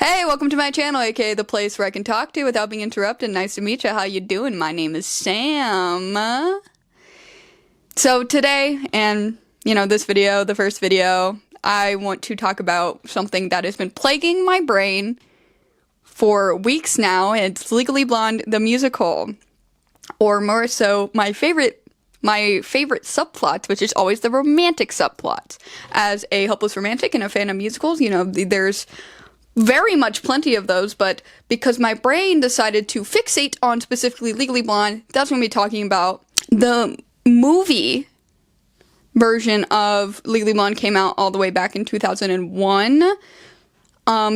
Hey, welcome to my channel, aka the place where I can talk to you without being interrupted. Nice to meet you. How you doing? My name is Sam. So today, and this video, the first video, I want to talk about something that has been plaguing my brain for weeks now. It's Legally Blonde, the musical, or more so, my favorite subplot, which is always the romantic subplot. As a hopeless romantic and a fan of musicals, there's very much plenty of those, but because my brain decided to fixate on specifically Legally Blonde, that's what we're talking about. The movie version of Legally Blonde came out all the way back in 2001,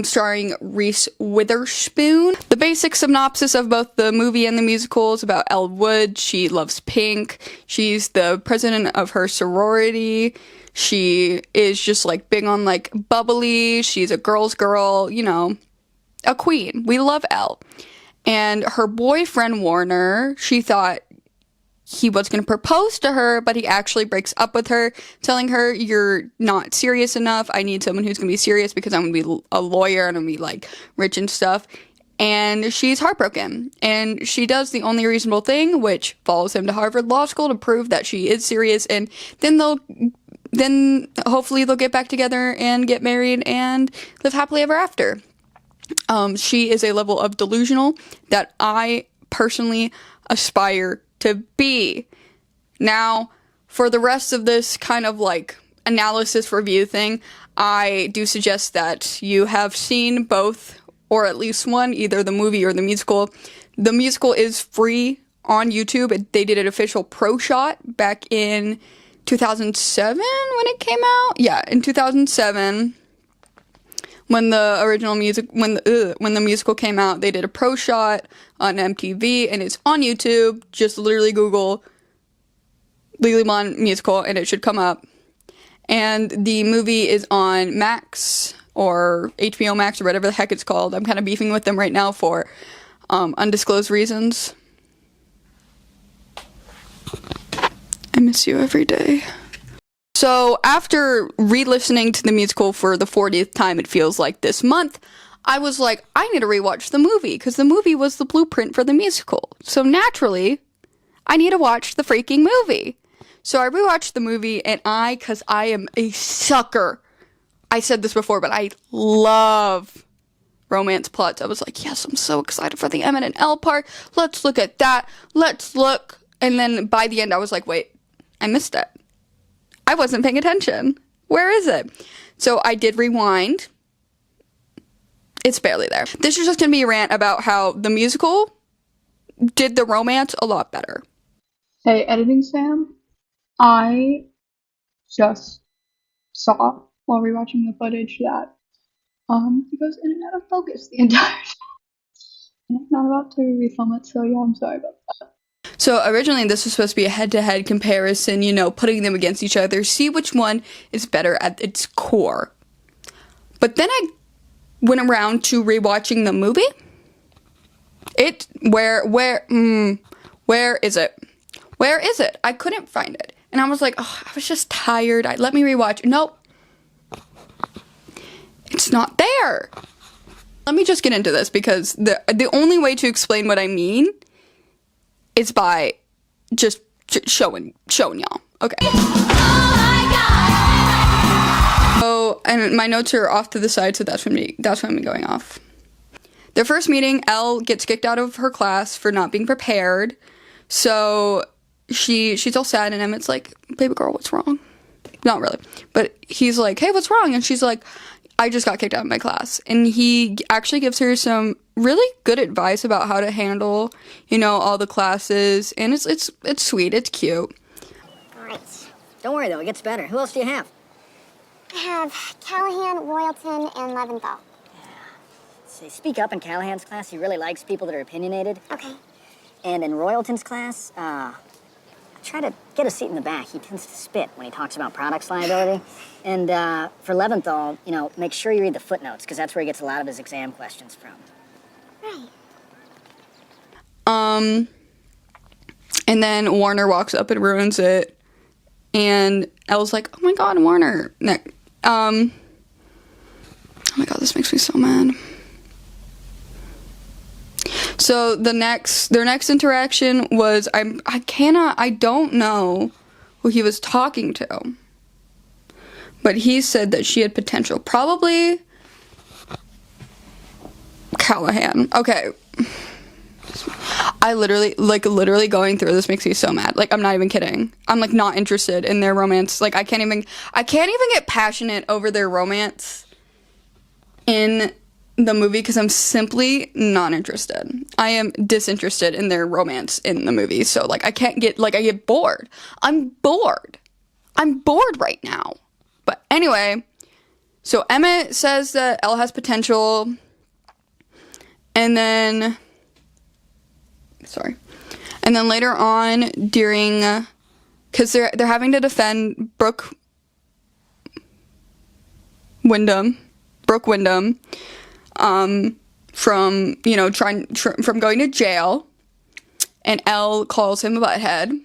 starring Reese Witherspoon. The basic synopsis of both the movie and the musical is about Elle Wood. She loves pink. She's the president of her sorority. She is just big on bubbly. She's a girl's girl, a queen. We love Elle. And her boyfriend Warner, she thought he was going to propose to her, but he actually breaks up with her, telling her, "You're not serious enough. I need someone who's going to be serious because I'm going to be a lawyer and I'm going to be rich and stuff." And she's heartbroken. And she does the only reasonable thing, which follows him to Harvard Law School to prove that she is serious. And then hopefully they'll get back together and get married and live happily ever after. She is a level of delusional that I personally aspire to be. Now, for the rest of this kind of analysis review thing, I do suggest that you have seen both, or at least one, either the movie or the musical. The musical is free on YouTube. They did an official pro shot back in 2007 when it came out. Yeah, in 2007, when the original when the musical came out, they did a pro shot on MTV, and it's on YouTube. Just literally Google Legally Blonde musical, and it should come up. And the movie is on Max or HBO Max or whatever the heck it's called. I'm kind of beefing with them right now for undisclosed reasons. I miss you every day. So after re-listening to the musical for the 40th time, it feels like this month, I was like, I need to rewatch the movie, because the movie was the blueprint for the musical. So naturally, I need to watch the freaking movie. So I rewatched the movie, and because I am a sucker, I said this before, but I love romance plots. I was like, yes, I'm so excited for the Emmett and Elle part. Let's look at that. Let's look. And then by the end, I was like, wait, I missed it. I wasn't paying attention. Where is it? So I did rewind. It's barely there. This is just going to be a rant about how the musical did the romance a lot better. Hey, Editing Sam, I just saw while rewatching the footage that he goes in and out of focus the entire time. And I'm not about to refilm it, so yeah, I'm sorry about that. So originally this was supposed to be a head-to-head comparison, putting them against each other, see which one is better at its core. But then I went around to rewatching the movie. Where is it? Where is it? I couldn't find it. And I was like, oh, I was just tired. Let me rewatch. Nope. It's not there. Let me just get into this, because the only way to explain what I mean is by just showing y'all. Okay. Oh, and my notes are off to the side, so that's when I'm going off. Their first meeting, Elle gets kicked out of her class for not being prepared. So she's all sad, and Emmett's like, "Baby girl, what's wrong?" Not really, but he's like, "Hey, what's wrong?" And she's like, "I just got kicked out of my class." And he actually gives her some really good advice about how to handle, all the classes. And it's sweet. It's cute. All right. Don't worry, though. It gets better. Who else do you have? I have Callahan, Royalton, and Leventhal. Yeah. See, speak up in Callahan's class. He really likes people that are opinionated. Okay. And in Royalton's class, try to get a seat in the back. He tends to spit when he talks about products liability. And for Leventhal, make sure you read the footnotes, because that's where he gets a lot of his exam questions from. Right. And then Warner walks up and ruins it. And Elle's like, "Oh my god, Warner." Oh my god, this makes me so mad. So their next interaction was, I don't know who he was talking to, but he said that she had potential. Probably Callahan. Okay. I literally going through this makes me so mad. Like, I'm not even kidding. I'm like not interested in their romance. Like, I can't even get passionate over their romance in the movie because I'm simply not interested. I am disinterested in their romance in the movie. So like I get bored. I'm bored right now. But anyway, so Emmett says that Elle has potential, and then later on during, because they're having to defend Brooke Wyndham, from, you know, from going to jail, and Elle calls him a butthead,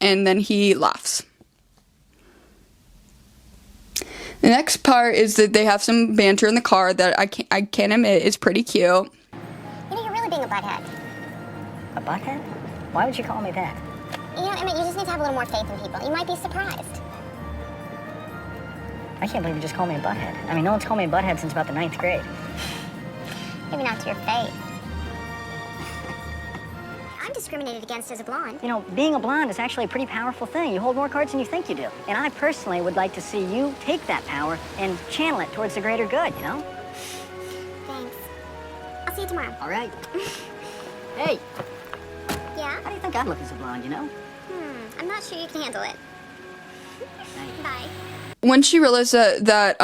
and then he laughs. The next part is that they have some banter in the car that I can't admit is pretty cute. You know, you're really being a butthead. A butthead? Why would you call me that? You know, Emmett, you just need to have a little more faith in people. You might be surprised. I can't believe you just called me a butthead. I mean, no one's called me a butthead since about the 9th grade. Maybe not to your face. I'm discriminated against as a blonde. You know, being a blonde is actually a pretty powerful thing. You hold more cards than you think you do. And I personally would like to see you take that power and channel it towards the greater good, you know? Thanks. I'll see you tomorrow. All right. Hey, Yeah? how do you think I'd look as a blonde, you know? I'm not sure you can handle it. Bye. When she realized that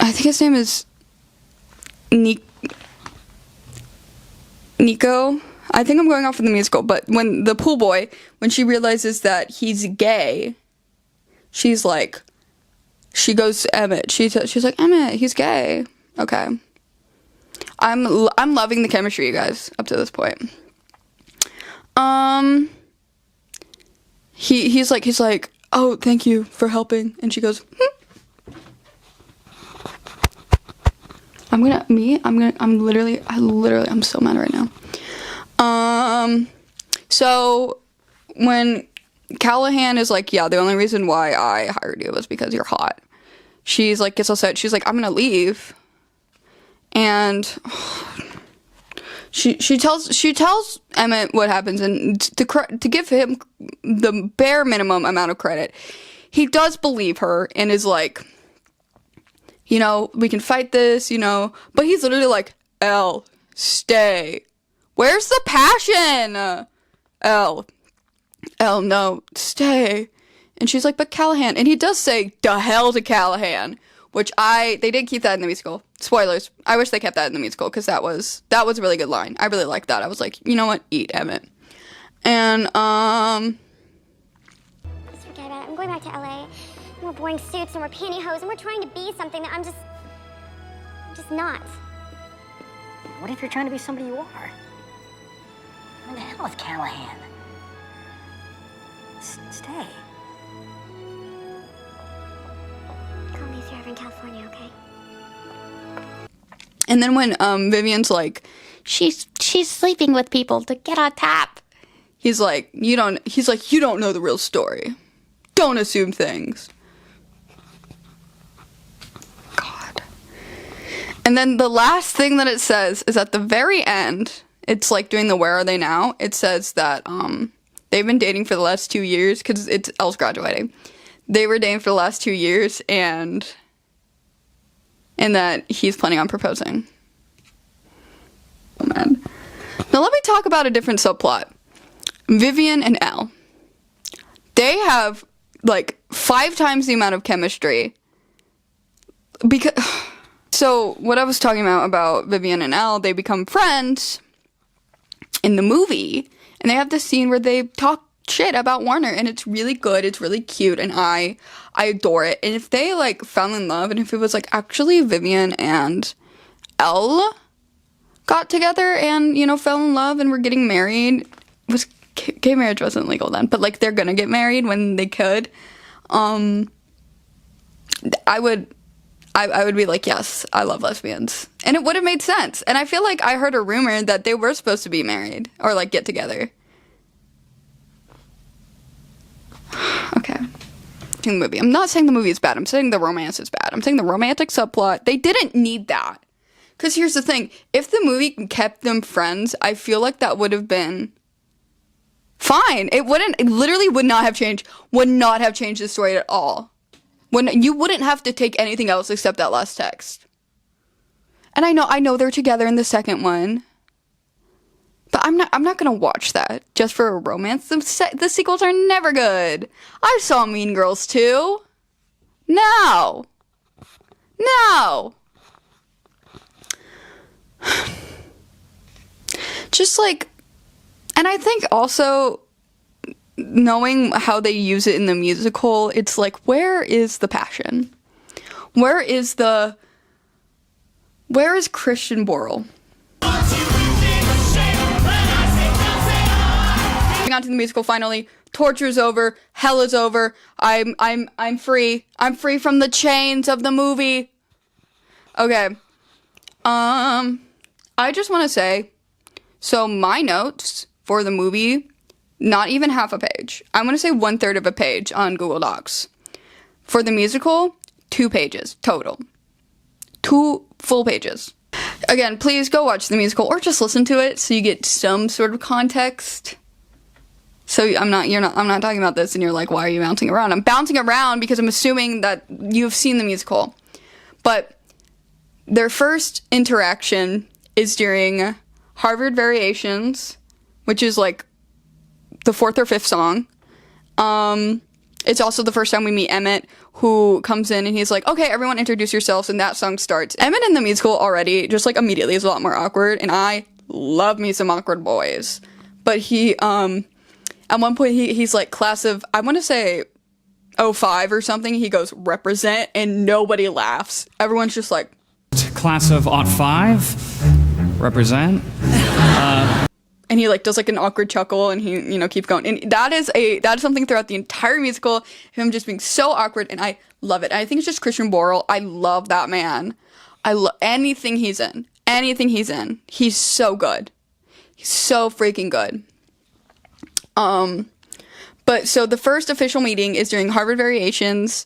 I think his name is Nico. I think I'm going off of the musical, but when the pool boy, when she realizes that he's gay, she's like, she goes to Emmett. She's like, Emmett, he's gay. Okay. I'm loving the chemistry, you guys, up to this point. He's like, oh, thank you for helping, and she goes, I'm so mad right now. So when Callahan is like, yeah, the only reason why I hired you was because you're hot, she's like, gets upset. She's like, I'm gonna leave. And she tells Emmett what happens, and to give him the bare minimum amount of credit, he does believe her and is like, you know, we can fight this, you know, but he's literally like, Elle, stay. Where's the passion? Elle, no, stay. And she's like, but Callahan, and he does say, "the hell to Callahan," which they did keep that in the musical. Spoilers. I wish they kept that in the musical, because that was a really good line. I really liked that. I was like, you know what? Eat, Emmett. And, Just forget about it. I'm going back to LA. And we're wearing suits and we're pantyhose and we're trying to be something that I'm just not. What if you're trying to be somebody you are? What the hell with Callahan? Stay. Call me if you're ever in California, okay? and then when, Vivian's like, she's sleeping with people to get on top. He's like, you don't know the real story. Don't assume things. God. And then the last thing that it says is at the very end, it's like doing the Where Are They Now? It says that they've been dating for the last 2 years, because Elle's graduating. They were dating for the last 2 years, and that he's planning on proposing. Oh man. Now let me talk about a different subplot. Vivian and Elle. They have like 5 times the amount of chemistry. Because so what I was talking about Vivian and Elle, they become friends in the movie, and they have this scene where they talk shit about Warner, and it's really good, it's really cute, and I adore it. And if they like fell in love, and if it was like actually Vivian and Elle got together and, you know, fell in love and were getting married, gay marriage wasn't legal then, but like they're gonna get married when they could, I I would be like, yes, I love lesbians. And it would have made sense. And I feel like I heard a rumor that they were supposed to be married or like get together. Okay. The movie. I'm not saying the movie is bad. I'm saying the romance is bad. I'm saying the romantic subplot, they didn't need that. Because here's the thing. If the movie kept them friends, I feel like that would have been fine. It literally would not have changed the story at all. When you wouldn't have to take anything else except that last text. And I know they're together in the second one. But I'm not gonna watch that just for a romance. The sequels are never good. I saw Mean Girls 2. No. Just like, and I think also knowing how they use it in the musical, it's like, where is the passion? Where is Christian Borle? Moving on to the musical finally. Torture's over, hell is over. I'm free. I'm free from the chains of the movie. Okay. I just want to say, so my notes for the movie, not even half a page. I'm going to say 1/3 of a page on Google Docs. For the musical, 2 pages total. 2 full pages. Again, please go watch the musical or just listen to it so you get some sort of context. So I'm not talking about this and you're like, why are you bouncing around? I'm bouncing around because I'm assuming that you've seen the musical. But their first interaction is during Harvard Variations, which is like the 4th or 5th song. It's also the first time we meet Emmett, who comes in and he's like, okay, everyone introduce yourselves, and that song starts. Emmett in the musical already, just like immediately, is a lot more awkward, and I love me some awkward boys. But he, at one point, he's like, class of, I want to say, 05 or something, he goes, represent, and nobody laughs. Everyone's just like, class of '05, represent. And he like does like an awkward chuckle and he, you know, keeps going. And that is something throughout the entire musical, him just being so awkward, and I love it. And I think it's just Christian Borle. I love that man. I love anything he's in. He's so good. He's so freaking good. But so the first official meeting is during Harvard Variations.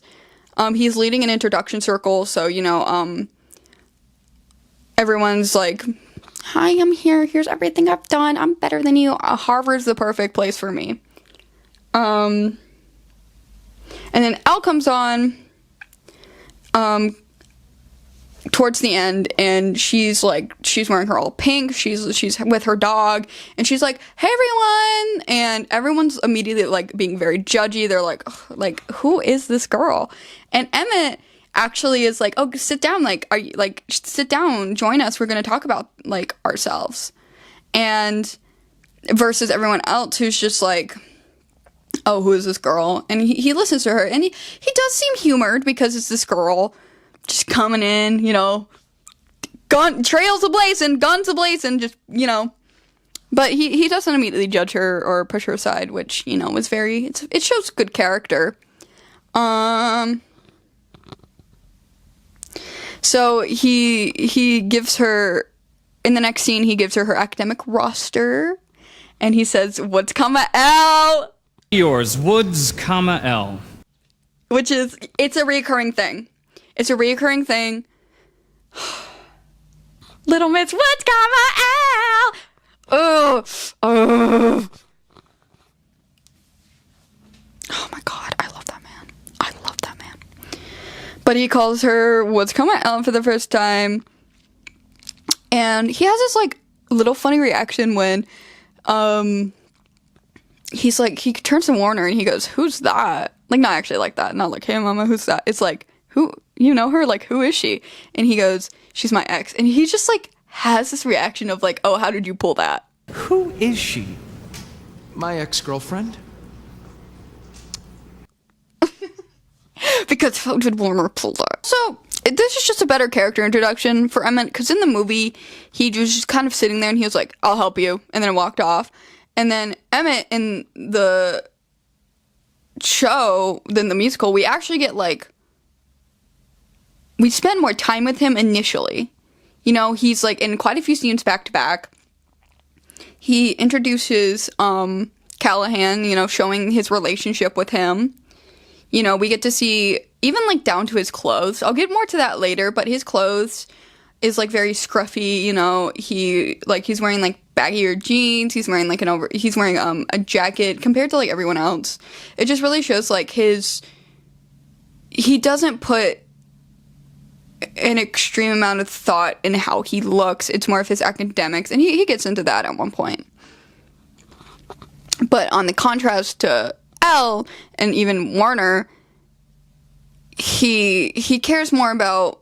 He's leading an introduction circle, so, you know, everyone's like, hi, I'm here. Here's everything I've done. I'm better than you. Harvard's the perfect place for me. And then Elle comes on, towards the end, and she's wearing her all pink. She's with her dog, and she's like, hey, everyone. And everyone's immediately like being very judgy. They're like, who is this girl? And Emmett actually is like, oh, sit down, like, are you, like, sit down, join us, we're gonna talk about, like, ourselves. And versus everyone else who's just like, oh, who is this girl? And he listens to her, and he does seem humored because it's this girl just coming in, you know, trails ablazing, guns ablazing, just, you know. But he doesn't immediately judge her or push her aside, which, you know, was it shows good character. So he gives her, in the next scene, he gives her academic roster, and he says, what's comma L? Yours, Woods, comma L. Which is, it's a reoccurring thing. Little Miss Woods, comma L! Oh my god, I love that man. But he calls her Woods, comma L for the first time. And he has this, like, little funny reaction when, he's like, he turns to Warner and he goes, who's that? Like, not actually like that. Not like, hey, mama, who's that? It's like, who, you know her? Like, who is she? And he goes, she's my ex. And he just, like, has this reaction of, like, oh, how did you pull that? Who is she? My ex-girlfriend. Because how did Warner pull that? So, this is just a better character introduction for Emmett, because in the movie, he was just kind of sitting there and he was like, I'll help you, and then walked off. And then Emmett in the show, then the musical, we we spend more time with him initially. You know, he's like in quite a few scenes back to back. He introduces Callahan, you know, showing his relationship with him. You know, we get to see even like down to his clothes. I'll get more to that later, but his clothes is like very scruffy, you know. He's wearing like baggier jeans, he's wearing like a jacket compared to like everyone else. It just really shows like he doesn't put an extreme amount of thought in how he looks. It's more of his academics, and he gets into that at one point. But on the contrast to Elle and even Warner, he cares more about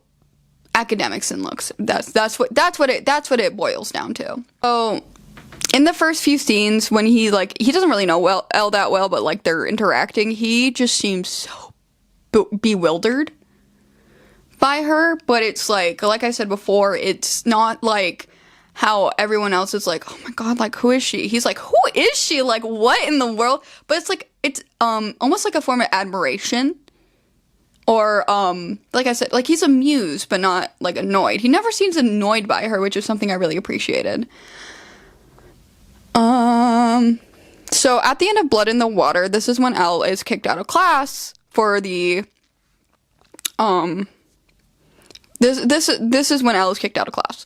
academics and looks. That's what it boils down to. So in the first few scenes when he doesn't really know Elle that well, but like they're interacting, he just seems so bewildered by her. But it's like I said before, it's not like how everyone else is like, oh my god, like who is she? He's like, who is she? Like what in the world? But it's almost like a form of admiration. Or, like I said, like he's amused, but not like annoyed. He never seems annoyed by her, which is something I really appreciated. So at the end of Blood in the Water, this is when Elle is kicked out of class for the, this is when Elle is kicked out of class.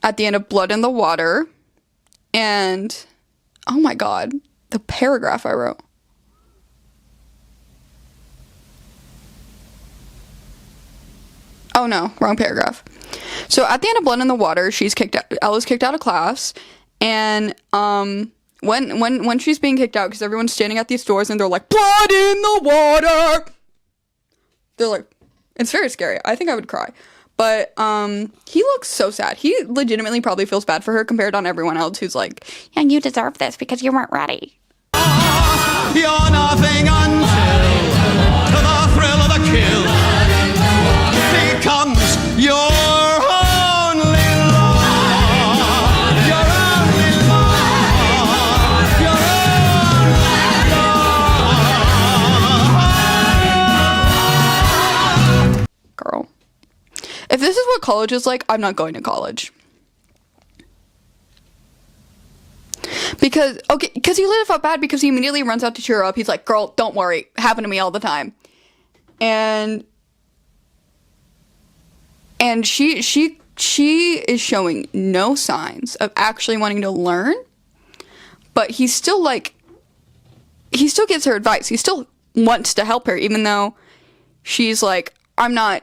At the end of Blood in the Water, and, oh my god, the paragraph I wrote. Oh no, wrong paragraph. So at the end of Blood in the Water, Elle is kicked out of class, and when she's being kicked out, because everyone's standing at these doors and they're like, blood in the water! They're like, it's very scary. I think I would cry. But he looks so sad. He legitimately probably feels bad for her compared on everyone else who's like, yeah, you deserve this because you weren't ready. You're nothing until the thrill of the kill becomes your only love. Your only love. Your only love. Girl. If this is what college is like, I'm not going to college. Because he lit felt bad because he immediately runs out to cheer her up. He's like, girl, don't worry. Happened to me all the time. And she is showing no signs of actually wanting to learn. But he still gives her advice. He still wants to help her, even though she's like, I don't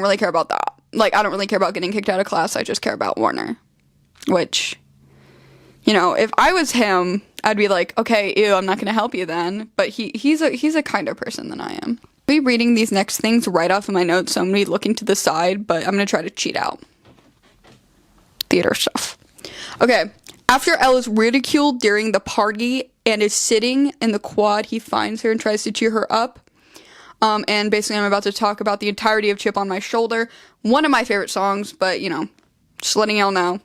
really care about that. Like, I don't really care about getting kicked out of class. I just care about Warner. Which, you know, if I was him, I'd be like, okay, ew, I'm not going to help you then. But he's a kinder person than I am. I'll be reading these next things right off of my notes, so I'm going to be looking to the side, but I'm going to try to cheat out. Theater stuff. Okay, after Elle is ridiculed during the party and is sitting in the quad, he finds her and tries to cheer her up. And basically I'm about to talk about the entirety of Chip on My Shoulder. One of my favorite songs, but, you know, just letting y'all know.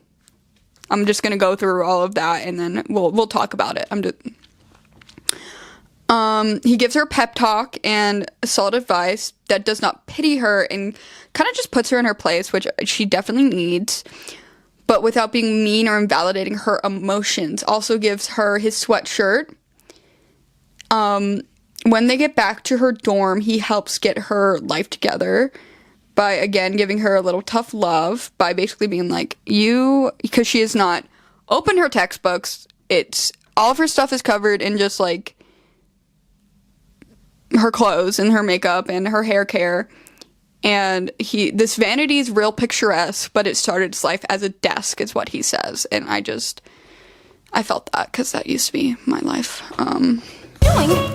I'm just going to go through all of that, and then we'll talk about it. He gives her a pep talk and solid advice that does not pity her and kind of just puts her in her place, which she definitely needs, but without being mean or invalidating her emotions. Also gives her his sweatshirt. When they get back to her dorm, he helps get her life together by, again, giving her a little tough love by basically being like, because she has not opened her textbooks, all of her stuff is covered in just, like, her clothes and her makeup and her hair care, and this vanity is real picturesque, but it started its life as a desk, is what he says, and I felt that, because that used to be my life.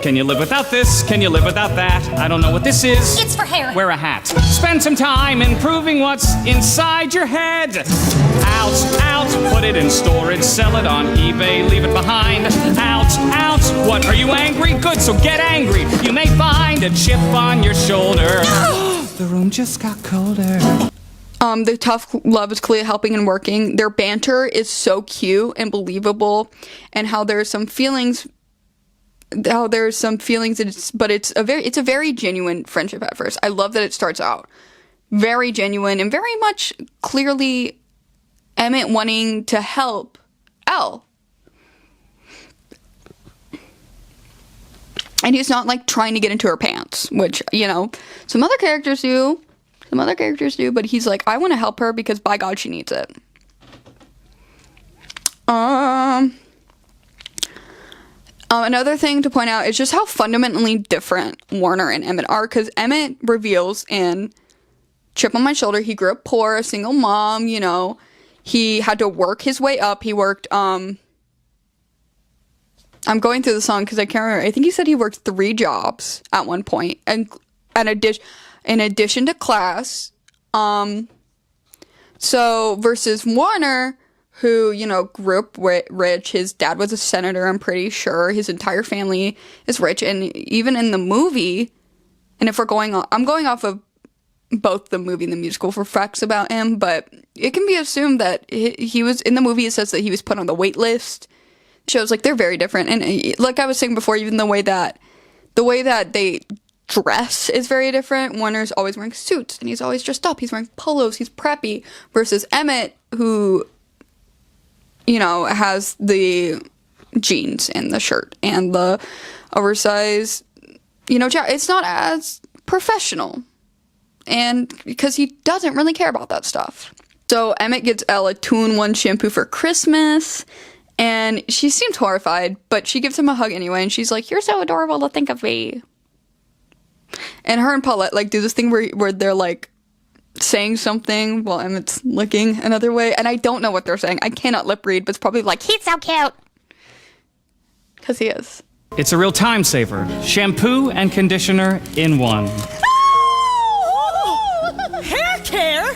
Can you live without this? Can you live without that? I don't know what this is. It's for hair. Wear a hat. Spend some time improving what's inside your head. Out, put it in storage, sell it on eBay, leave it behind. Out, what, are you angry? Good, so get angry. You may find a chip on your shoulder. The room just got colder. The tough love is clearly helping and working. Their banter is so cute and believable, and how there's some feelings how there's some feelings, but it's a very genuine friendship at first. I love that it starts out very genuine and very much clearly Emmett wanting to help Elle. And he's not like trying to get into her pants, which, you know, some other characters do, but he's like, I want to help her because by God she needs it. Another thing to point out is just how fundamentally different Warner and Emmett are, because Emmett reveals in Chip on My Shoulder, he grew up poor, a single mom, you know, he had to work his way up. He worked, I'm going through the song because I can't remember. I think he said he worked 3 jobs at one point, and in addition to class. So versus Warner, who, you know, grew up rich. His dad was a senator, I'm pretty sure. His entire family is rich. And even in the movie, and if we're going on, I'm going off of both the movie and the musical for facts about him, but it can be assumed that he was, in the movie it says that he was put on the wait list. Shows like they're very different. And like I was saying before, even the way that they dress is very different. Warner's always wearing suits and he's always dressed up. He's wearing polos. He's preppy. Versus Emmett, who, you know, has the jeans and the shirt and the oversized, you know, it's not as professional. And because he doesn't really care about that stuff. So Emmett gets Elle a 2-in-1 shampoo for Christmas. And she seems horrified, but she gives him a hug anyway. And she's like, you're so adorable to think of me. And her and Paulette like do this thing where they're like saying something while Emmett's looking another way. And I don't know what they're saying. I cannot lip read, but it's probably like, he's so cute. Because he is. It's a real time saver. Shampoo and conditioner in one. Hair care?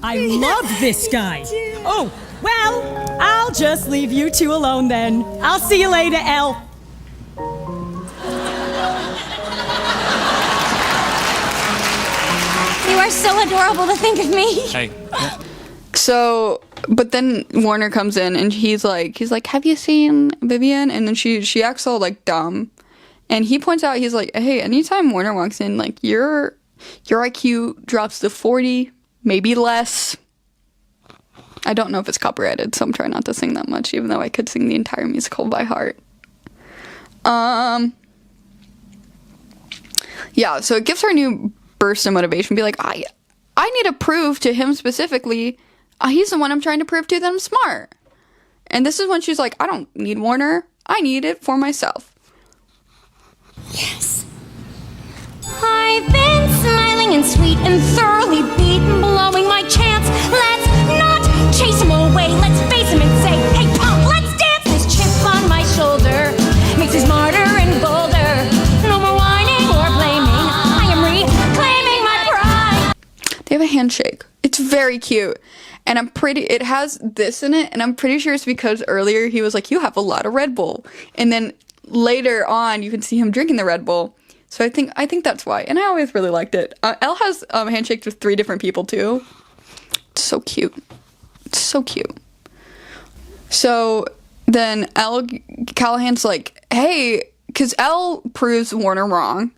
I love this guy. Oh, well, I'll just leave you two alone then. I'll see you later, Elle. You are so adorable to think of me. Hey. So, but then Warner comes in and he's like, have you seen Vivian? And then she acts all like dumb. And he points out, he's like, hey, anytime Warner walks in, like your IQ drops to 40, maybe less. I don't know if it's copyrighted, so I'm trying not to sing that much, even though I could sing the entire musical by heart. Yeah, so it gives her a new burst of motivation. Be like, I need to prove to him specifically, he's the one I'm trying to prove to that I'm smart. And this is when she's like, I don't need Warner. I need it for myself. Yes. I've been smiling and sweet and thoroughly beaten, blowing my chance. Let's not chase him away. Let's face him and say, hey, punk, let's dance. This chip on my shoulder makes me smarter and bolder. No more whining or blaming. I am reclaiming my pride. They have a handshake. It's very cute. And it has this in it, and I'm pretty sure it's because earlier he was like, you have a lot of Red Bull. And then later on, you can see him drinking the Red Bull. So I think that's why. And I always really liked it. Elle has handshakes with 3 different people too. It's so cute. It's so cute. So then Callahan's like, hey, because Elle proves Warner wrong.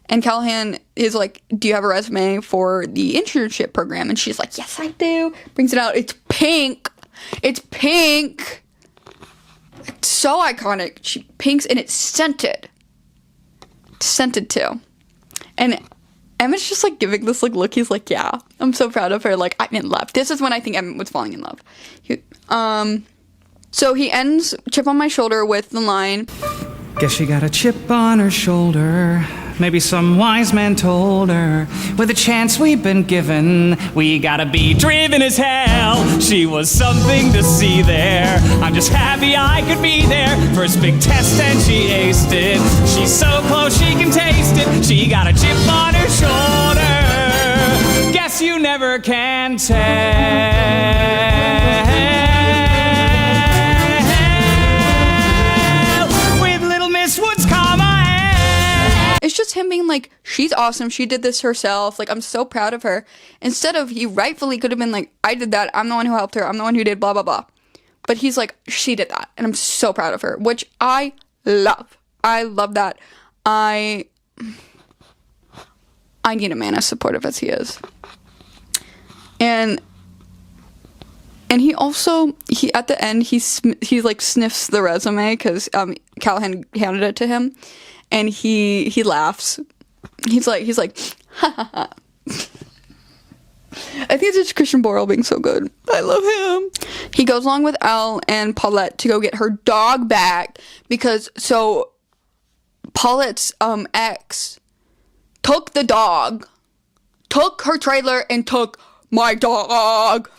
And Callahan is like, do you have a resume for the internship program? And she's like, yes, I do. Brings it out. It's pink. It's pink. It's so iconic. She pinks and it's scented. It's scented too. And Emmett's just like giving this like look. He's like, yeah, I'm so proud of her. Like, I'm in love. This is when I think Emmett was falling in love. So he ends Chip on My Shoulder with the line, Guess she got a chip on her shoulder. Maybe some wise man told her, with a chance we've been given, we gotta be driven as hell. She was something to see there. I'm just happy I could be there. First big test and she aced it. She's so close she can taste it. She got a chip on her shoulder. Guess you never can tell. it's just him being like, she's awesome, she did this herself, like, I'm so proud of her. Instead of, he rightfully could have been like, I did that, I'm the one who helped her, I'm the one who did blah, blah, blah. But he's like, she did that, and I'm so proud of her, which I love. I love that. I need a man as supportive as he is. And he also, at the end, he like sniffs the resume because Callahan handed it to him, and he laughs. He's like, ha ha ha. I think it's just Christian Borle being so good. I love him. He goes along with Elle and Paulette to go get her dog back because Paulette's ex took the dog, took her trailer, and took my dog.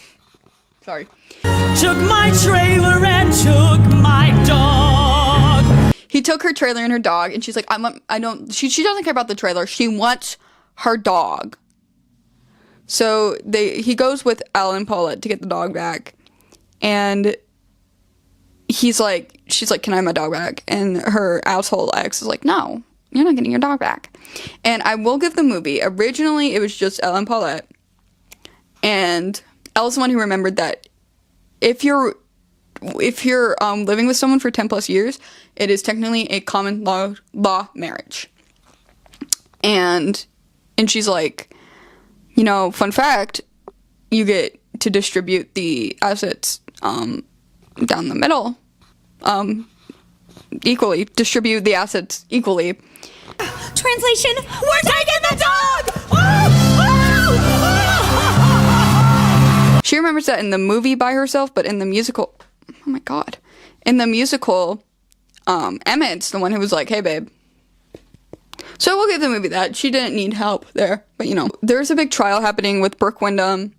Sorry. Took my trailer and took my dog. He took her trailer and her dog, and she's like, she doesn't care about the trailer. She wants her dog. So he goes with Elle and Paulette to get the dog back, and she's like, can I have my dog back? And her asshole ex is like, no, you're not getting your dog back. And I will give the movie, originally it was just Elle and Paulette, and Elle's the one who remembered that if you're living with someone for 10 plus years, it is technically a common law marriage. And she's like, you know, fun fact, you get to distribute the assets down the middle equally. Distribute the assets equally. Translation, we're taking the dog! She remembers that in the movie by herself, but in the musical, oh my god. In the musical, Emmett's the one who was like, hey babe. So we'll give the movie that. She didn't need help there. But, you know, there's a big trial happening with Brooke Wyndham.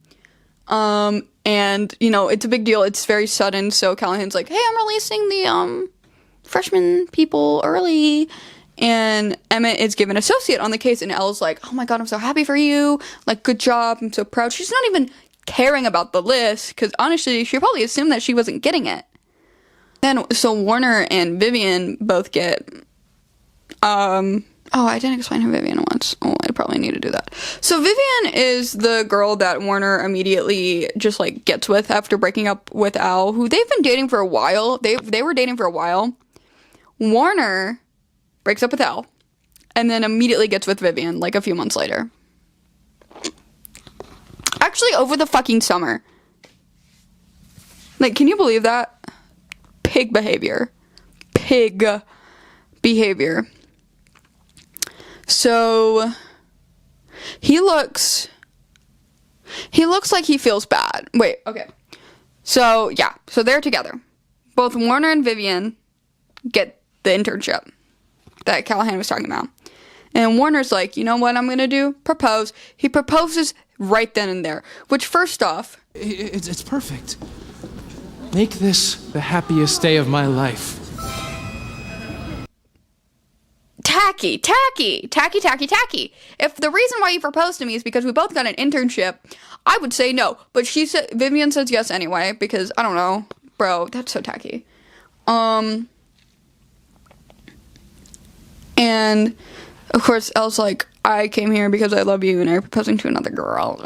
And, you know, it's a big deal. It's very sudden. So Callahan's like, hey, I'm releasing the freshman people early. And Emmett is given associate on the case. And Elle's like, oh my god, I'm so happy for you. Like, good job. I'm so proud. She's not even caring about the list. Because honestly, she probably assumed that she wasn't getting it. Then, so Warner and Vivian both get, oh, I didn't explain who Vivian was. Oh, I probably need to do that. So Vivian is the girl that Warner immediately just, like, gets with after breaking up with Al, who they've been dating for a while. They were dating for a while. Warner breaks up with Al, and then immediately gets with Vivian, like, a few months later. Actually, over the fucking summer. Like, can you believe that? Pig behavior. Pig behavior. So he looks like he feels bad. Wait, okay. So yeah, so they're together. Both Warner and Vivian get the internship that Callahan was talking about. And Warner's like, you know what I'm gonna do? Propose. He proposes right then and there. Which, first off, It's perfect. Make this the happiest day of my life. tacky. If the reason why you proposed to me is because we both got an internship, I would say no. But Vivian says yes anyway, because, I don't know. Bro, that's so tacky. And, of course, Elle's like, I came here because I love you and I'm proposing to another girl.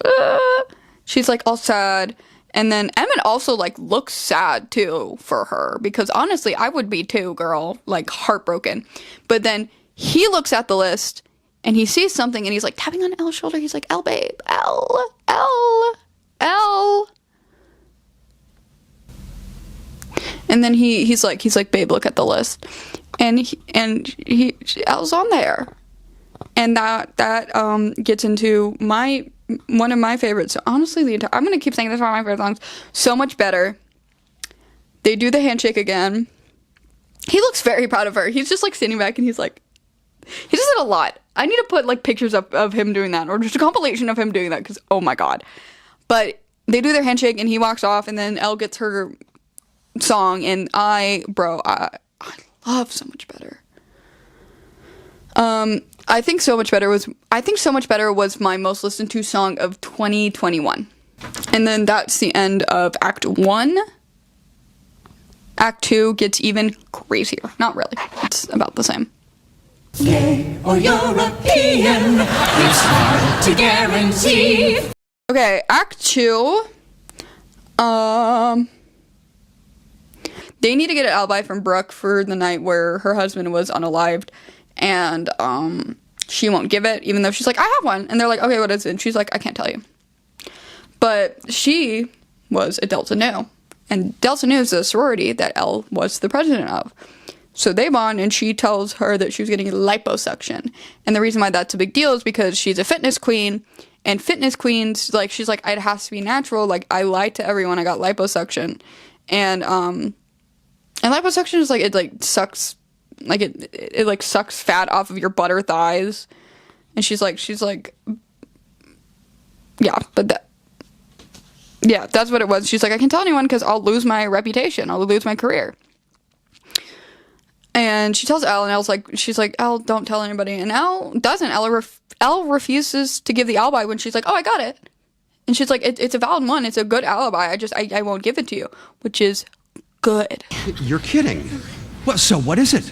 She's, like, all sad. And then Emmett also, like, looks sad, too, for her. Because, honestly, I would be, too, girl. Like, heartbroken. But then he looks at the list, and he sees something, and he's, like, tapping on Elle's shoulder. He's like, Elle, babe. Elle. And then he's like, babe, look at the list. And Elle's on there. And that gets into one of my favorites. So honestly, I'm gonna keep saying this is one of my favorite songs. So Much Better. They do the handshake again. He looks very proud of her. He's just, like, sitting back, and he's like, he does it a lot. I need to put, like, pictures of him doing that, or just a compilation of him doing that, because, oh my god. But they do their handshake, and he walks off, and then Elle gets her song, and I love So Much Better. I think So Much Better was my most listened to song of 2021. And then that's the end of Act 1. Act 2 gets even crazier. Not really. It's about the same. Gay or European, it's hard to guarantee. Okay, Act 2. they need to get an alibi from Brooke for the night where her husband was unalived, and she won't give it, even though she's like, I have one. And they're like, okay, what is it? And she's like, I can't tell you. But she was a Delta Nu, and Delta Nu is a sorority that Elle was the president of. So they bond, and she tells her that she was getting liposuction. And the reason why that's a big deal is because she's a fitness queen, and fitness queens, like, she's like, it has to be natural. Like, I lied to everyone, I got liposuction. And liposuction is like, it like sucks, like it like sucks fat off of your butter thighs. And she's like, yeah, but that's what it was. She's like, I can't tell anyone because I'll lose my reputation, I'll lose my career. And she tells Elle, and Elle's like, she's like, Elle, don't tell anybody. And Elle doesn't. Elle refuses to give the alibi when she's like, oh, I got it. And she's like, it's a valid one. It's a good alibi. I won't give it to you, which is good. You're kidding. Well, so what is it?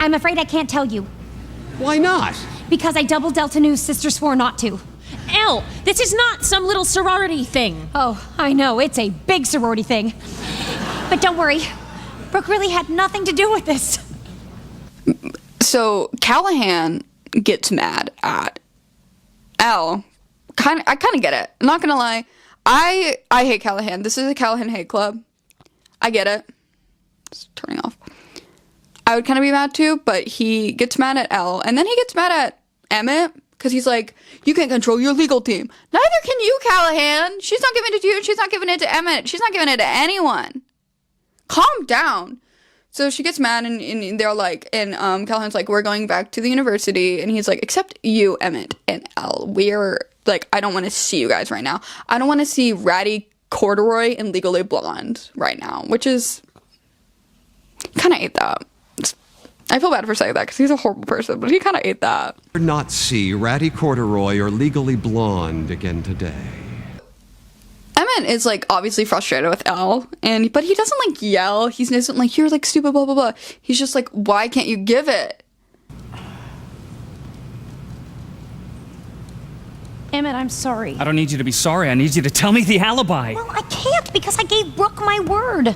I'm afraid I can't tell you. Why not? Because I double Delta Nu's sister swore not to. Elle, this is not some little sorority thing. Oh, I know, it's a big sorority thing. But don't worry, Brooke really had nothing to do with this. So Callahan gets mad at Elle. I kind of get it. I'm not gonna lie. I hate Callahan. This is a Callahan hate club. I get it. It's turning off. I would kind of be mad too, but he gets mad at Elle, and then he gets mad at Emmett because he's like, you can't control your legal team. Neither can you, Callahan. She's not giving it to you. She's not giving it to Emmett. She's not giving it to anyone. Calm down. So she gets mad, and they're like, and Callahan's like, we're going back to the university, and he's like, except you, Emmett, and Elle. We're like, I don't want to see you guys right now. I don't want to see Ratty Corduroy and Legally Blonde right now, which is, kind of ate that. I feel bad for saying that because he's a horrible person, but he kind of ate that. Not see Ratty Corduroy or Legally Blonde again today. Emmett is like obviously frustrated with Elle, but he doesn't like yell. He doesn't like, you're like stupid, blah blah blah. He's just like, why can't you give it? Emmett, I'm sorry. I don't need you to be sorry. I need you to tell me the alibi. Well, I can't because I gave Brooke my word.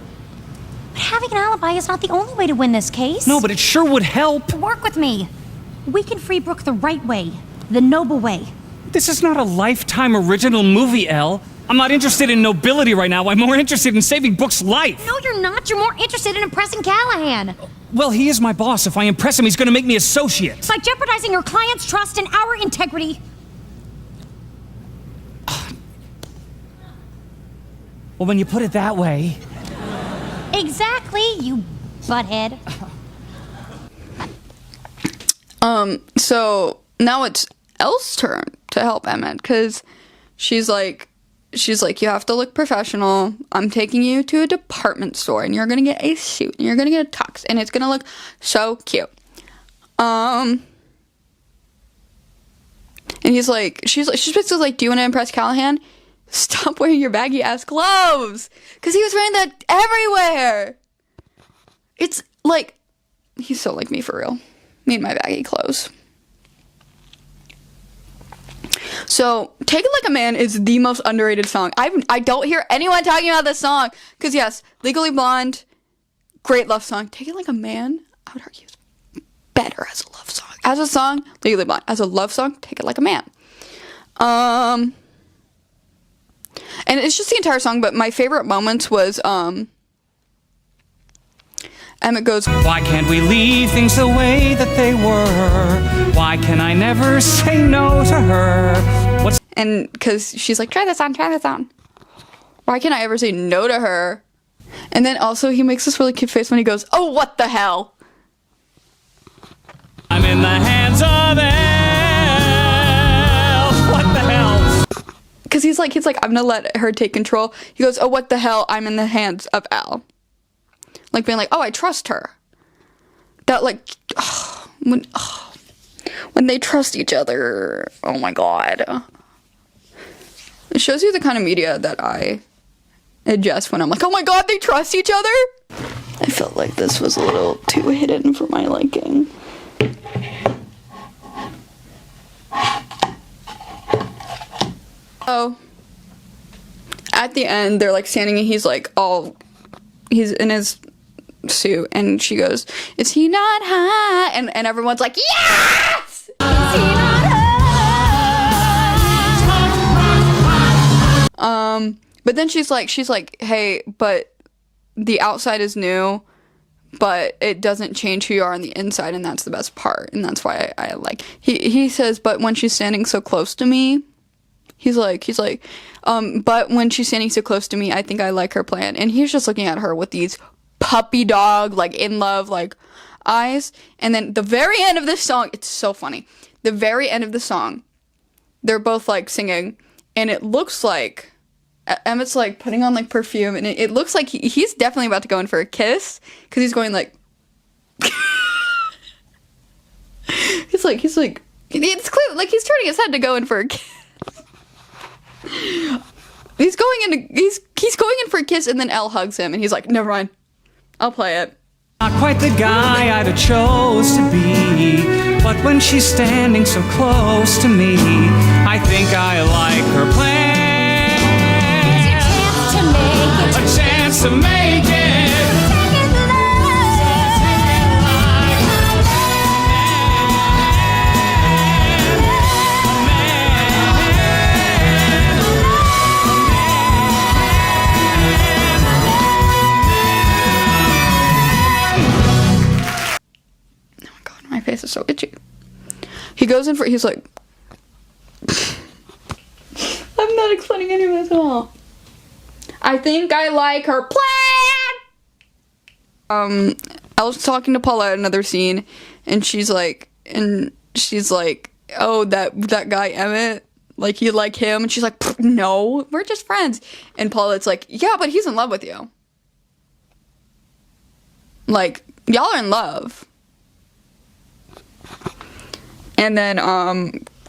But having an alibi is not the only way to win this case. No, but it sure would help. Work with me. We can free Brooke the right way, the noble way. This is not a Lifetime original movie, Elle. I'm not interested in nobility right now. I'm more interested in saving Brooke's life. No, you're not. You're more interested in impressing Callahan. Well, he is my boss. If I impress him, he's gonna make me associate. By jeopardizing your client's trust and our integrity. Well, when you put it that way... Exactly, you butthead. So now it's Elle's turn to help Emmett because she's like, you have to look professional. I'm taking you to a department store, and you're gonna get a suit, and you're gonna get a tux, and it's gonna look so cute. And he's like, she's basically like, do you want to impress Callahan? Stop wearing your baggy ass clothes, because he was wearing that everywhere. It's like, he's so like me for real. Me and my baggy clothes. So, Take It Like a Man is the most underrated song. I don't hear anyone talking about this song. Because yes, Legally Blonde, great love song. Take It Like a Man, I would argue, is better as a love song. As a song, Legally Blonde. As a love song, Take It Like a Man. And it's just the entire song, but my favorite moments was, Emmett goes, why can't we leave things the way that they were? Why can I never say no to her? What's... And because she's like, try this on. Why can't I ever say no to her? And then also he makes this really cute face when he goes, oh, what the hell? I'm in the hands of Elle. What the hell? Because he's like, I'm gonna let her take control. He goes, oh, what the hell? I'm in the hands of Elle. Like being like, oh, I trust her. That like, when they trust each other, oh my god. It shows you the kind of media that I ingest when I'm like, oh my god, they trust each other? I felt like this was a little too hidden for my liking. So, at the end, they're like standing and he's like all he's in his suit, and she goes, "Is he not hot?" And everyone's like, "Yes!" Is he not hot? But then she's like, "Hey, but the outside is new, but it doesn't change who you are on the inside, and that's the best part, and that's why I like." He says, "But when she's standing so close to me," he's like, "But when she's standing so close to me, I think I like her plan." And he's just looking at her with these puppy dog, like, in love, like, eyes. And then the very end of this song, it's so funny. The very end of the song, they're both, like, singing, and it looks like Emmett's, like, putting on, like, perfume, and it looks like he's definitely about to go in for a kiss, because he's going, like, he's like, it's clear, like, he's turning his head to go in for a kiss. He's going in for a kiss, and then Elle hugs him, and he's like, "Never mind, I'll play it." Not quite the guy I'd have chose to be, but when she's standing so close to me, I think I like her plan. A chance to make it. My face is so itchy. He goes in for, he's like, I'm not explaining any of this at all. I think I like her plan. I was talking to Paula at another scene, and she's like, "Oh, that guy Emmett, like, you like him?" And she's like, "No, we're just friends." And Paula's like, "Yeah, but he's in love with you. Like, y'all are in love." And then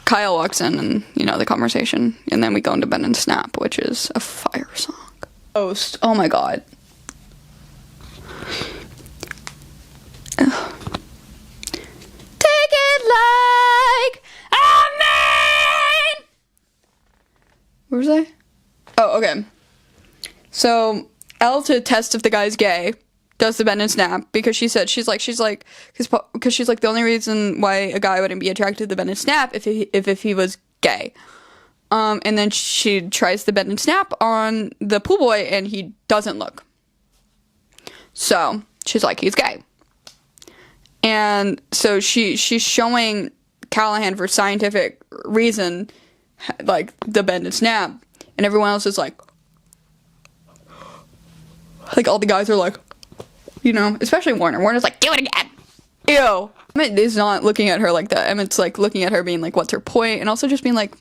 Kyle walks in, and, you know, the conversation, and then we go into Bend and Snap, which is a fire song. Ghost, oh my god. Ugh. Take it like a man. Where was I? Oh, okay. So Elle, to test if the guy's gay, does the Bend and Snap, because she's like the only reason why a guy wouldn't be attracted to the Bend and Snap if he was gay. And then she tries the Bend and Snap on the pool boy, and he doesn't look. So she's like, he's gay. And so she's showing Callahan, for scientific reason, like, the Bend and Snap, and everyone else is like all the guys are like, you know, especially Warner. Warner's like, "Do it again." Ew. Emmett is not looking at her like that. Emmett's like looking at her being like, "What's her point?" And also just being like,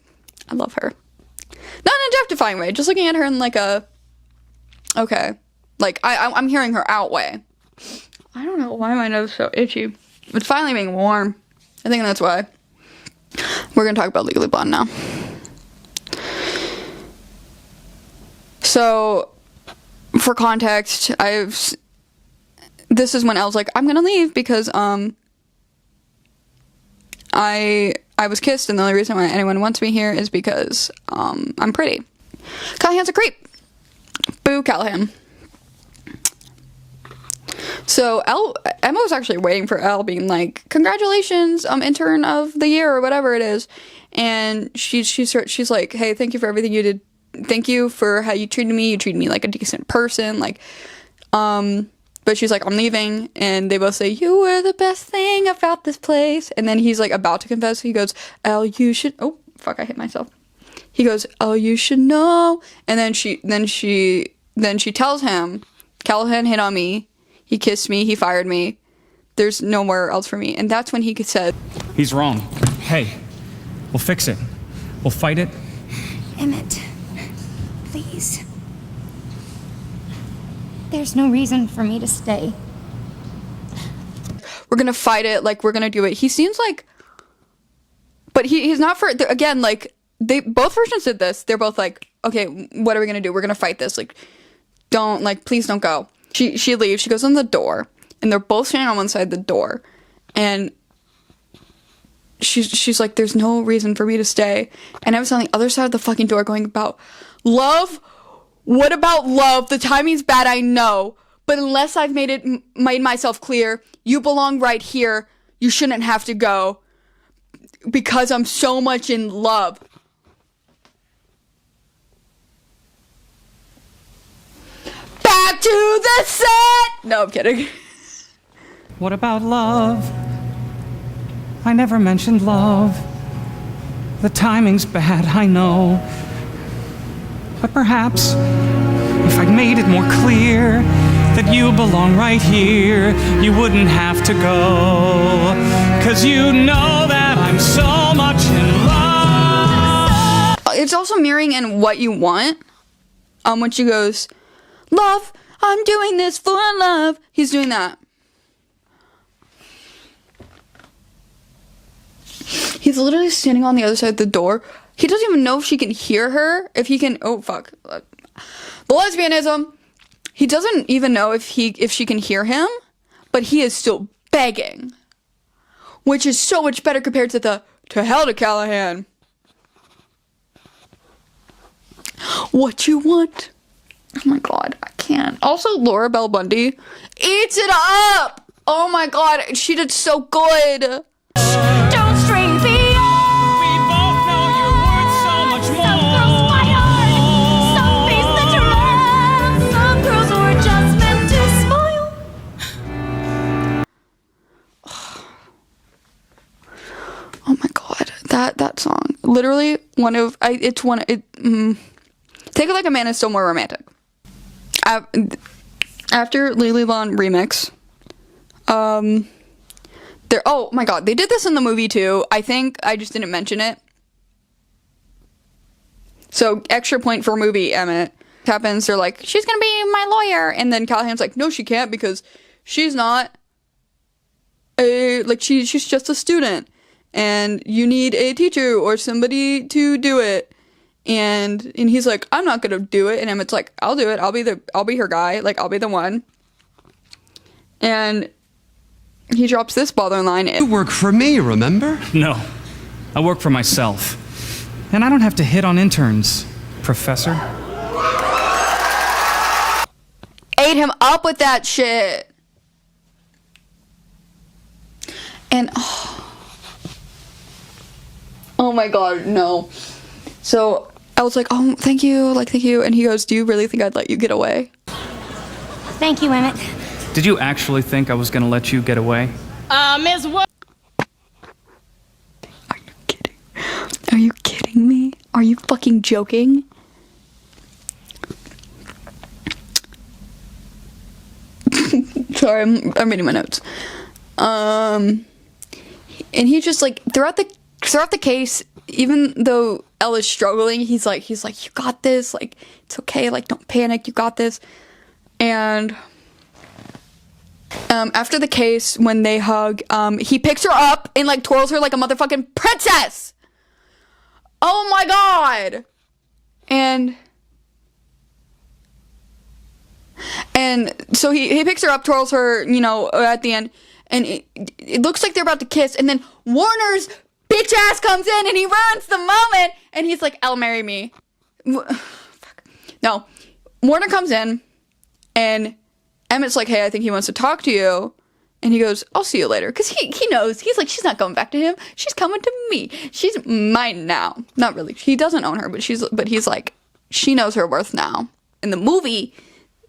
"I love her." Not in a objectifying way, just looking at her in like a, okay. Like, I'm hearing her out way. I don't know why my nose is so itchy. It's finally being warm. I think that's why. We're gonna talk about Legally Blonde now. So, for context, this is when Elle's like, "I'm gonna leave because I was kissed, and the only reason why anyone wants me here is because I'm pretty." Callahan's a creep. Boo, Callahan. So Emma was actually waiting for Elle, being like, "Congratulations, intern of the year," or whatever it is. And she's like, "Hey, thank you for everything you did. Thank you for how you treated me. You treated me like a decent person. Like, but she's like, "I'm leaving," and they both say, "You were the best thing about this place." And then he's like about to confess. He goes, "Elle, you should," oh fuck, I hit myself. He goes, "Oh, you should know." And then she tells him, "Callahan hit on me. He kissed me. He fired me. There's nowhere else for me." And that's when he said, He's wrong. Hey, we'll fix it. We'll fight it. Emmett, please. There's no reason for me to stay. "We're gonna fight it. Like, we're gonna do it." He seems like, but he's not for, again, like, they, both versions did this. They're both like, "Okay, what are we gonna do? We're gonna fight this. Like, don't, like, please don't go." She leaves. She goes in the door, and they're both standing on one side of the door, and she's like, "There's no reason for me to stay." And I was on the other side of the fucking door going, "About love? What about love? The timing's bad, I know, but unless I've made myself clear, you belong right here. You shouldn't have to go because I'm so much in love. Back to the set! No, I'm kidding. What about love? I never mentioned love. The timing's bad, I know. But perhaps if I'd made it more clear that you belong right here, you wouldn't have to go. 'Cause you know that I'm so much in love. It's also mirroring in What You Want. When she goes, love, I'm doing this for love. He's doing that. He's literally standing on the other side of the door. He doesn't even know if she can hear her. If he can, oh fuck. The lesbianism. He doesn't even know if she can hear him, but he is still begging. Which is so much better compared to the to hell to Callahan. What you want? Oh my god, I can't. Also, Laura Bell Bundy eats it up! Oh my god, she did so good. Don't stray beyond. We both know you're worth so much more. Some girls fight hard, some face the truth. Some girls were just meant to spoil. Oh my god, that song. Literally one of take it like a man is still more romantic. After Lily Bond remix, oh my god, they did this in the movie too. I think I just didn't mention it. So extra point for movie, Emmett. Happens, they're like, she's gonna be my lawyer, and then Callahan's like, no, she can't because she's not she's just a student, and you need a teacher or somebody to do it. And he's like, I'm not gonna do it. And Emmett's like, I'll do it. I'll be her guy. Like, I'll be the one. And he drops this bother line. You work for me, remember? No, I work for myself. And I don't have to hit on interns, Professor. Ate him up with that shit. And oh my god, no. So I was like, oh, thank you. And he goes, do you really think I'd let you get away? Thank you, Emmett. Did you actually think I was gonna let you get away? Ms. Wood. Are you kidding? Are you kidding me? Are you fucking joking? Sorry, I'm reading my notes. And he just like throughout the case, even though Ella's struggling, he's like, you got this, like, it's okay, like, don't panic, you got this. And after the case, when they hug, he picks her up and like twirls her like a motherfucking princess. Oh my god. And so he picks her up, twirls her, you know, at the end, and it looks like they're about to kiss, and then Warner's bitch ass comes in and he ruins the moment, and he's like, I'll marry me. Fuck. No. Warner comes in, and Emmett's like, hey, I think he wants to talk to you. And he goes, I'll see you later. Because he knows. He's like, she's not going back to him. She's coming to me. She's mine now. Not really. He doesn't own her, but he's like, she knows her worth now. In the movie,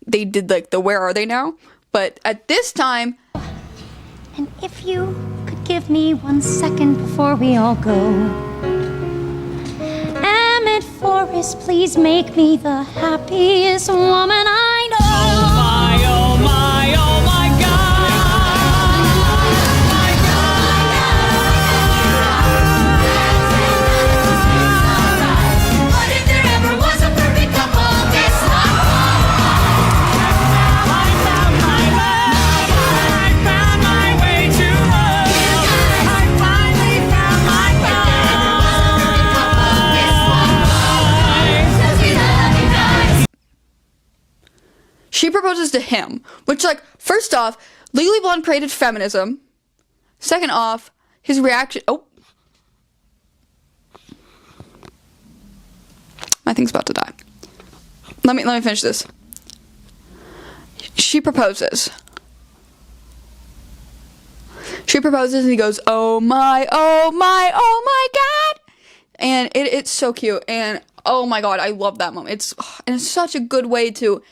they did like the where are they now? But at this time... And if you could give me 1 second before we all go. Emmett Forrest, please make me the happiest woman I know. Oh my, oh my, oh my God. But if there ever was a perfect couple, guess what? I found my love. I found my way to love. I finally found my love. She proposes to him, which, like, first off, Legally Blonde created feminism. Second off, his reaction... Oh. My thing's about to die. Let me finish this. She she proposes. She proposes and he goes, oh my, oh my, oh my God. And it's so cute. And oh my God, I love that moment. It's such a good way to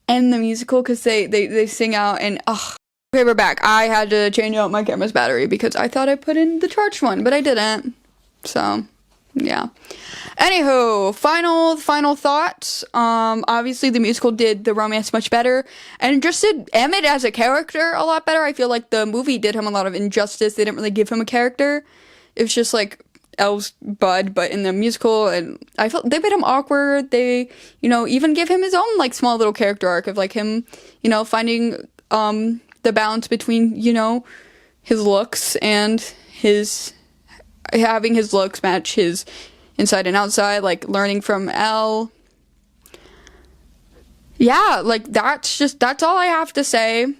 end the musical because they sing out and okay, we're back. I had to change out my camera's battery because I thought I put in the charged one, but I didn't. So, yeah. Anywho, final thoughts. Obviously the musical did the romance much better and just did Emmett as a character a lot better. I feel like the movie did him a lot of injustice. They didn't really give him a character. It was just like Elle's bud, but in the musical, and I felt they made him awkward. They, even give him his own like small little character arc of like him, finding the balance between, his looks and having his looks match his inside and outside, like learning from Elle. Yeah, like that's all I have to say.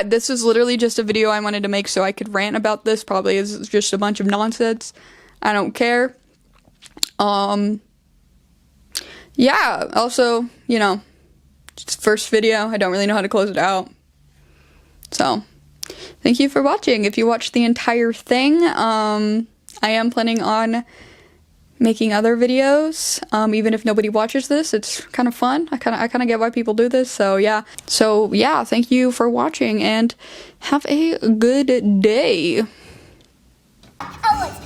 This is literally just a video I wanted to make so I could rant about this. Probably is just a bunch of nonsense. I don't care. Yeah, also, just first video. I don't really know how to close it out. So, thank you for watching. If you watched the entire thing, I am planning on making other videos, even if nobody watches this. It's kind of fun. I kind of get why people do this. So yeah, thank you for watching and have a good day. Oh,